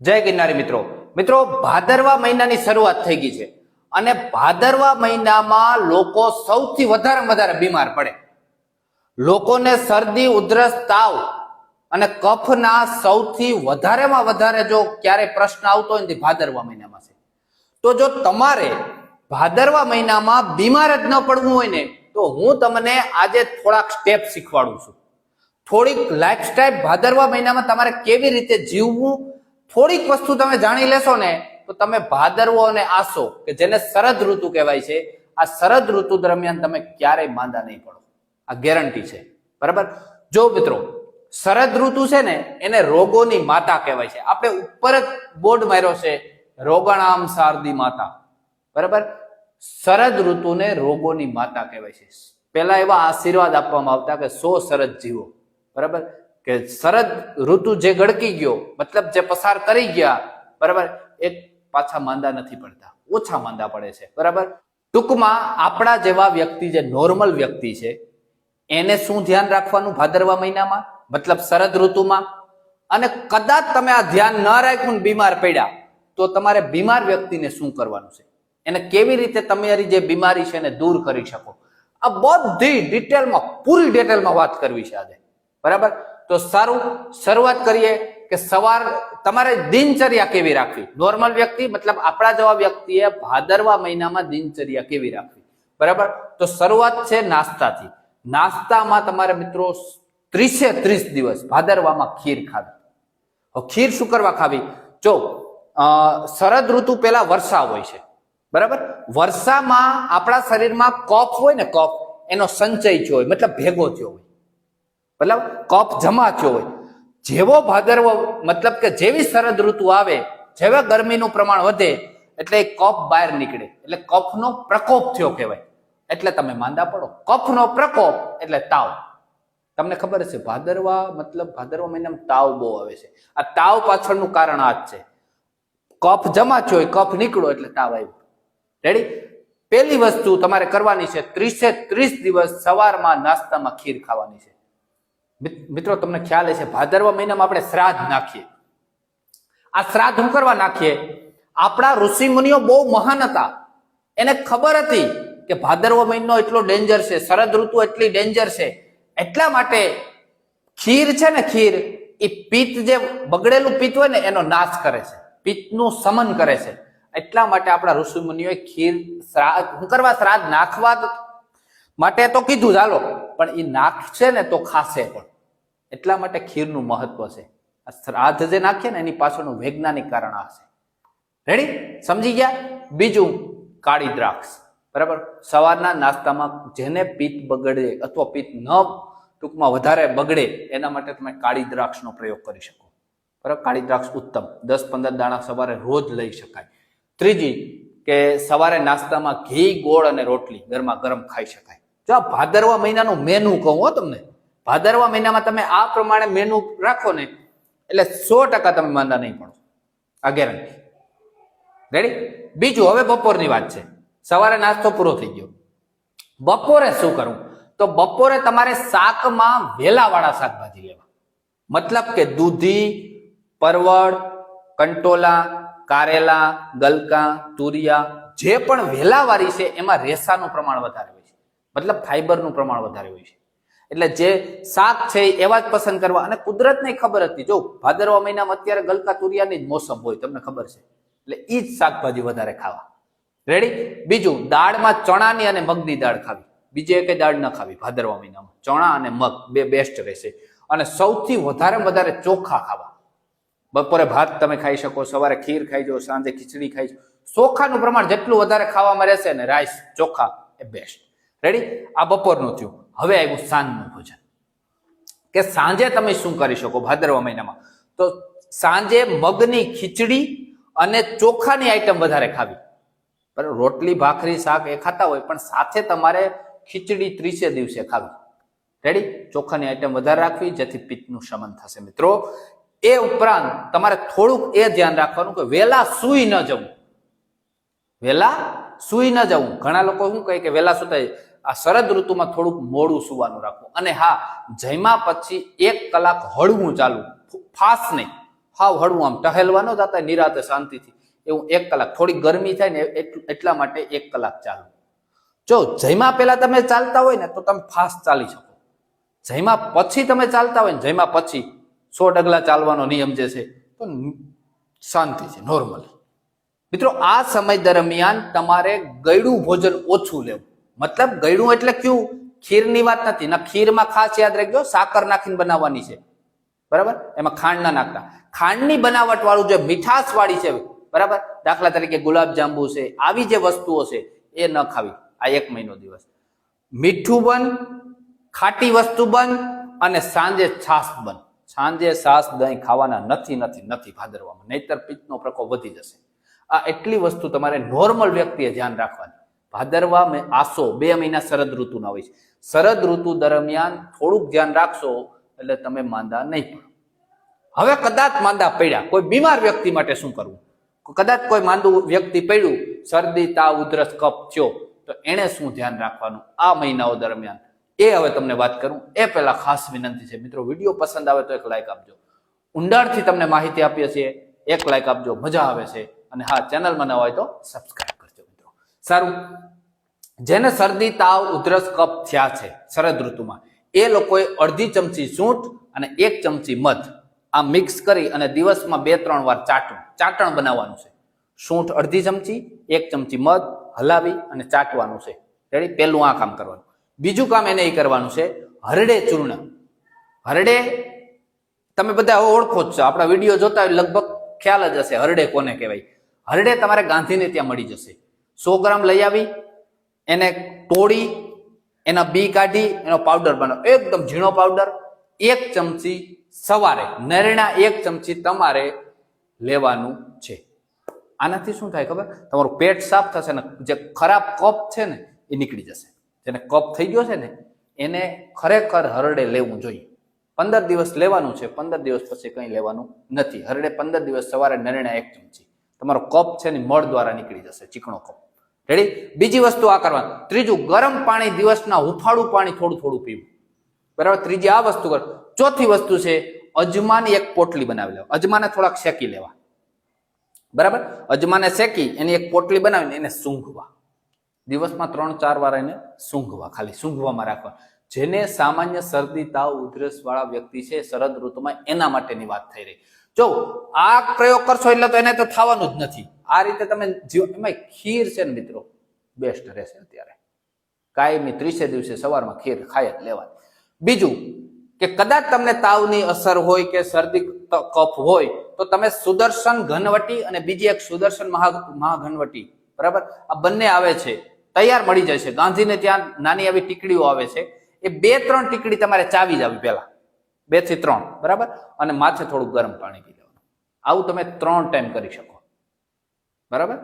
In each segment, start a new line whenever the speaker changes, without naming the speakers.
જય ગિરનારી મિત્રો ભાદરવા મહિનાની શરૂઆત થઈ ગઈ છે અને ભાદરવા મહિનામાં લોકો સૌથી વધારે બીમાર પડે. લોકોને શરદી, ઉધરસ, તાવ અને કફના સૌથી વધારેમાં વધારે જો ક્યારે પ્રશ્ન આવતો હોય ને ભાદરવા મહિનામાં છે. તો જો તમારે ભાદરવા મહિનામાં બીમાર જ ન પડવું હોય ને તો હું તમને આજે થોડાક સ્ટેપ શીખવાડું છું. થોડીક લાઈફસ્ટાઈલ ભાદરવા મહિનામાં તમારે કેવી રીતે જીવવું, થોડીક વસ્તુ તમે જાણી લેશો ને તો તમે ભાદરવો અને આસો કે જેને શરદ ઋતુ કહેવાય છે, આ શરદ ઋતુ દરમિયાન તમે ક્યારેય માંદા નહીં પડો. આ ગેરંટી છે. બરાબર. જો મિત્રો, શરદ ઋતુ છે ને એને રોગોની માતા કહેવાય છે. આપણે ઉપર જ બોર્ડ માર્યો છે, રોગાણામ શારદી માતા. બરાબર. શરદ ઋતુને રોગોની માતા કહેવાય છે. પહેલા એવા આશીર્વાદ આપવામાં આવતા કે 100 શરદ જીવો. બરાબર. કે શરદ ઋતુ જે ગળકી ગયો, મતલબ જે પસાર કરી ગયા, બરાબર, એ પાછા માંદા નથી પડતા, ઓછા માંદા પડે છે. બરાબર. ટૂંકમાં આપણા જેવા વ્યક્તિ, જે નોર્મલ વ્યક્તિ છે, એને શું ધ્યાન રાખવાનું ભાદરવા મહિનામાં, મતલબ શરદ ઋતુમાં? અને કદાચ તમે આ ધ્યાન ન રાખ્યું, બીમાર પડ્યા, તો તમારે બીમાર વ્યક્તિને શું કરવાનું છે, એને કેવી રીતે તમારી જે બીમારી છે એને દૂર કરી શકો, આ બધી ડિટેલમાં, પૂરી ડિટેલમાં વાત કરવી છે આજે. બરાબર. તો સારું, શરૂઆત કરીએ કે સવાર તમારે દિનચર્યા કેવી રાખવી. નોર્મલ વ્યક્તિ, મતલબ આપણા જેવા વ્યક્તિએ ભાદરવા મહિનામાં દિનચર્યા કેવી રાખવી. બરાબર. તો શરૂઆત છે નાસ્તાથી. નાસ્તામાં તમારે મિત્રો 30 દિવસ ભાદરવામાં ખીર ખાવી. ખીર શું કરવા ખાવી? જો શરદ ઋતુ પહેલા વર્ષા હોય છે. બરાબર. વર્ષામાં આપણા શરીરમાં કફ હોય ને, કફ એનો સંચય થયો હોય, મતલબ ભેગો થયો હોય, મતલબ કફ જમા થયો હોય. જેવો ભાદરવો, મતલબ કે જેવી શરદ ઋતુ આવે, જેવા ગરમીનું પ્રમાણ વધે એટલે કફ બહાર નીકળે, એટલે કફનો પ્રકોપ થયો કહેવાય, એટલે તમે માંદા પડો. કફનો પ્રકોપ એટલે તાવ. તમને ખબર છે ભાદરવા, મતલબ ભાદરવા મહિનામાં તાવ બહુ આવે છે. આ તાવ પાછળનું કારણ આ જ છે. કફ જમા થયો હોય, કફ નીકળો એટલે તાવ આવ્યો. રેડી? પહેલી વસ્તુ તમારે કરવાની છે, 30 દિવસ સવારમાં નાસ્તામાં ખીર ખાવાની છે. મિત્રો, તમને ખ્યાલ હશે ભાદરવા મહિનામાં આપણે શ્રાદ્ધ નાખીએ. આ શ્રાદ્ધ હું કરવા નાખીએ? આપણા ઋષિ મુનિઓ બહુ મહાન હતા, એને ખબર હતી કે ભાદરવા મહિનો એટલો ડેન્જર છે, શરદ ઋતુ એટલી ડેન્જર છે, એટલા માટે ખીર છે ને, ખીર એ પિત્ત, જે બગડેલું પિત્ત હોય ને એનો નાશ કરે છે, પિત્તનું શમન કરે છે. એટલા માટે આપણા ઋષિ મુનિઓએ ખીર શ્રાદ્ધ હું કરવા, શ્રાદ્ધ નાખવા માટે તો કીધું ચાલો, પણ એ નાખશે ને તો ખાશે પણ. એટલા માટે ખીરનું મહત્વ છે. આ શ્રાદ્ધ જે નાખીએ ને એની પાછળનું વૈજ્ઞાનિક કારણ આ છે. રેડી? સમજી ગયા? બીજું, કાળી દ્રાક્ષ. બરાબર. સવારના નાસ્તામાં જેને પિત્ત બગડે અથવા પિત્ત ન ટૂંકમાં વધારે બગડે એના માટે તમે કાળી દ્રાક્ષનો પ્રયોગ કરી શકો. બરાબર. કાળી દ્રાક્ષ ઉત્તમ, 10-15 દાણા સવારે રોજ લઈ શકાય. ત્રીજી, કે સવારે નાસ્તામાં ઘી, ગોળ અને રોટલી ગરમા ગરમ ખાઈ શકાય. જો આ ભાદરવા મહિનાનું મેનુ કહું હો તમને, ભાદરવા મહિનામાં તમે આ પ્રમાણે મેનુ રાખો ને એટલે 100% તમે માંદા નહીં પડો. આ ગેરંટી. રેડી? બીજું, હવે બપોરની વાત છે. સવારે નાસ્તો પૂરો થઈ ગયો, બપોરે શું કરવું? તો બપોરે તમારે શાકમાં વેલાવાળા શાકભાજી લેવા. મતલબ કે દૂધી, પરવળ, કંટોલા, કારેલા, ગલકા, તુરિયા, જે પણ વેલાવાળી છે એમાં રેસાનું પ્રમાણ વધારે હોય છે, મતલબ ફાઈબરનું પ્રમાણ વધારે હોય છે. એટલે જે શાક છે એવા જ પસંદ કરવા. અને કુદરતને ખબર હતી, જો ભાદરવા મહિનામાં અત્યારે ગલકા, તુરિયાની જ મોસમ હોય, તમને ખબર છે, એટલે એ જ શાકભાજી વધારે ખાવા. રેડી? બીજું, દાળમાં ચણાની અને મગની દાળ ખાવી. બીજી એકે દાળ ન ખાવી ભાદરવા મહિનામાં. ચણા અને મગ બે બેસ્ટ રહેશે. અને સૌથી વધારે ચોખા ખાવા. બપોરે ભાત તમે ખાઈ શકો, સવારે ખીર ખાઈ જાઓ, સાંજે ખીચડી ખાઈ જાઓ. ચોખાનું પ્રમાણ જેટલું વધારે ખાવામાં રહેશે ને, રાઈસ, ચોખા એ બેસ્ટ. રેડી? આ બપોરનું થયું. હવે આવ્યું સાંજનું ભોજન. કે સાંજે તમે શું કરી શકો ભાદરવા મહિનામાં? તો સાંજે મગની ખીચડી અને ચોખાની આઈટમ વધારે ખાવી. બરાબર. રોટલી, ભાખરી, શાક એ ખાતા હોય, પણ સાથે તમારે ખીચડી 30 દિવસે ખાવી. રેડી? ચોખાની આઈટમ વધારે રાખવી, જેથી પિત્તનું શમન થશે. મિત્રો, એ ઉપરાંત તમારે થોડુંક એ ધ્યાન રાખવાનું કે વેલા સૂઈ ન જવું. વેલા સૂઈ ન જવું. ઘણા લોકો શું કહે કે વેલા સુતાય. આ શરદ ઋતુમાં થોડુંક મોડું સુવાનું રાખવું. અને હા, જમ્યા પછી 1 કલાક હળવું ચાલવું, ફાસ્ટ નહીં, હાવ હળવું આમ ટહેલવા ન જતા નિરાતે શાંતિથી, એવું 1 કલાક, થોડી ગરમી થાય ને એટલા માટે 1 કલાક ચાલો. જો જમ્યા પહેલા તમે ચાલતા હોય ને તો તમે ફાસ્ટ ચાલી શકો. જમ્યા પછી તમે ચાલતા હોય ને, જમ્યા પછી 100 ડગલા ચાલવાનો નિયમ જે છે તો શાંતિ છે, નોર્મલી. મિત્રો આ સમય દરમિયાન તમારે ગળ્યું ભોજન ઓછું લેવું. મતલબ ગળ્યું એટલે કયું? ખીરની વાત નથી ના. ખીરમાં ખાસ યાદ રાખજો, સાકર નાખીને બનાવવાની છે, બરાબર? એમાં ખાંડ ના નાખતા. ખાંડની બનાવટ વાળું જે મીઠાશ વાળી છે, બરાબર, દાખલા તરીકે ગુલાબજાંબુ છે, આવી જે વસ્તુઓ છે એ ન ખાવી આ 1 મહિનો દિવસ. મીઠું બંધ, ખાટી વસ્તુ બંધ, અને સાંજે છાશ બંધ. સાંજે છાશ દહીં ખાવાના નથી ભાદરવામાં, નહીતર પિત્તનો પ્રકોપ વધી જશે. આ એટલી વસ્તુ તમારે નોર્મલ વ્યક્તિએ ધ્યાન રાખવાની. ભાદરવા આસો 2 મહિના શરદ ઋતુના હોય છે. શરદ ઋતુ દરમિયાન થોડુંક ધ્યાન રાખશો એટલે તમે માંદા નહીં પડો. હવે કદાચ માંદા પડ્યા, કોઈ બીમાર વ્યક્તિ માટે શું કરવું? કદાચ કોઈ માંદું વ્યક્તિ પડ્યું, શરદી, તાવ, ઉધરસ, કફ થયો, તો એને શું ધ્યાન રાખવાનું આ મહિનાઓ દરમિયાન એ હવે તમને વાત કરું. એ પહેલા ખાસ વિનંતી છે મિત્રો, વિડીયો પસંદ આવે તો એક લાઈક આપજો. ઊંડાણથી તમને માહિતી આપીએ છીએ, એક લાઈક આપજો, મજા આવે છે. અને હા, ચેનલમાં ન હોય તો સબસ્ક્રાઇબ કરજો મિત્રો. સારું, જેને શરદી, તાવ, ઉધરસ, કફ થયા છે શરદ ઋતુમાં, એ લોકોએ અડધી ચમચી સૂંઠ અને 1 ચમચી મધ આ મિક્સ કરી અને દિવસમાં 2-3 વાર ચાટણ બનાવવાનું છે. સૂંઠ અડધી ચમચી, 1 ચમચી મધ હલાવી અને ચાટવાનું છે. રેડી? પહેલું આ કામ કરવાનું. બીજું કામ એને એ કરવાનું છે, હરડે ચૂર્ણ. હરડે તમે બધા ઓળખો જ છો, આપણા વિડીયો જોતા હોય લગભગ ખ્યાલ જ હશે હરડે કોને કહેવાય. હરડે તમારે ગાંધીને ત્યાં મળી જશે. 100 ગ્રામ લઈ આવી, એને તોડી, એના બી કાઢી એનો પાવડર બનાવો, એકદમ ઝીણો પાવડર. 1 ચમચી સવારે, નરણા 1 ચમચી તમારે લેવાનું છે. આનાથી શું થાય ખબર? તમારું પેટ સાફ થશે ને જે ખરાબ કફ છે ને એ નીકળી જશે. જેને કફ થઈ ગયો છે ને એને ખરેખર હરડે લેવું જોઈએ. 15 દિવસ લેવાનું છે, 15 દિવસ પછી કંઈ લેવાનું નથી. હરડે 15 દિવસ સવારે નરણા 1 ચમચી. તમારો કફ છે ને મળ દ્વારા નીકળી જશે, ચીકણો કફ. રેડી? બીજી વસ્તુ આ કરવાનું. ત્રીજું, ગરમ પાણી દિવસના હુંફાળું પાણી થોડું પીવું, બરાબર? ત્રીજી આ વસ્તુ કર. ચોથી વસ્તુ છે, અજમાની 1 પોટલી બનાવી લેવા. અજમાને થોડાક શેકી લેવા, બરાબર? અજમાને શેકી એની 1 પોટલી બનાવીને એને સૂંઘવા. દિવસમાં 3-4 વાર એને સૂંઘવા, ખાલી સૂંઘવામાં રાખવા. જેને સામાન્ય શરદી, તાવ, ઉધરસ વાળા વ્યક્તિ છે શરદ ઋતુમાં, એના માટેની વાત થઈ રહી. જો આ પ્રયોગ કરશો એટલે તો એને તો થવાનું જ નથી. આ રીતે તમે એમાં ખીર છે ને મિત્રો, બેસ્ટ રહેશે. અત્યારે કાયમી 30 દિવસે સવારમાં ખીર ખાય જ લેવાની. બીજું કે કદાચ તમને તાવની અસર હોય કે શરદી કફ હોય તો તમે સુદર્શન ઘનવટી અને બીજી એક સુદર્શન મહાઘનવટી, બરાબર, આ બંને આવે છે, તૈયાર મળી જાય છે. ગાંધીને ત્યાં નાની આવી ટીકડીઓ આવે છે. એ 2-3 ટીકડી તમારે ચાવી જાવી પહેલા, 2 થી 3, બરાબર? અને માથે થોડું ગરમ પાણી પી લેવાનું. આવું તમે 3 ટાઈમ કરી શકો, બરાબર?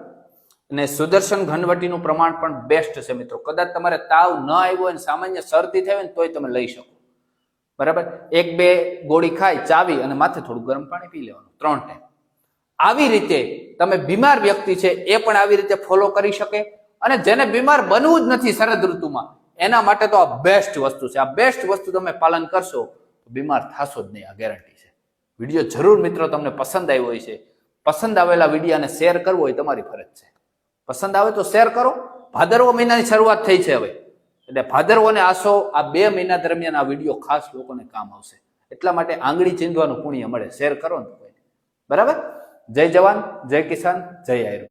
અને સુદર્શન ઘનવટીનું પ્રમાણ પણ બેસ્ટ છે મિત્રો. કદાચ તમારે તાવ ન આવ્યો હોય ને સામાન્ય શરદી થઈ હોય ને તોય તમે લઈ શકો, બરાબર? 1-2 ગોળી ખાઈ ચાવી અને માથે થોડું ગરમ પાણી પી લેવાનું 3 ટાઈમ. આવી રીતે તમે બીમાર વ્યક્તિ છે એ પણ આવી રીતે ફોલો કરી શકે. અને જેને બીમાર બનવું જ નથી શરદ ઋતુમાં, એના માટે તો આ બેસ્ટ વસ્તુ છે. આ બેસ્ટ વસ્તુ તમે પાલન કરશો તો બીમાર થશો જ નહીં, આ ગેરંટી છે. વિડીયો જરૂર મિત્રો તમને પસંદ આવ્યો હોય છે. પસંદ આવેલા વિડીયોને શેર કરવો હોય તમારી ફરજ છે. પસંદ આવે તો શેર કરો. ભાદરવો મહિનાની શરૂઆત થઈ છે હવે, એટલે ભાદરવો અને આસો આ 2 મહિના દરમિયાન આ વિડીયો ખાસ લોકોને કામ આવશે. એટલા માટે આંગળી ચીંધવાનું પુણ્ય મળે. શેર કરો ને, બરાબર? જય જવાન, જય કિસાન, જય આયુર્વેદ.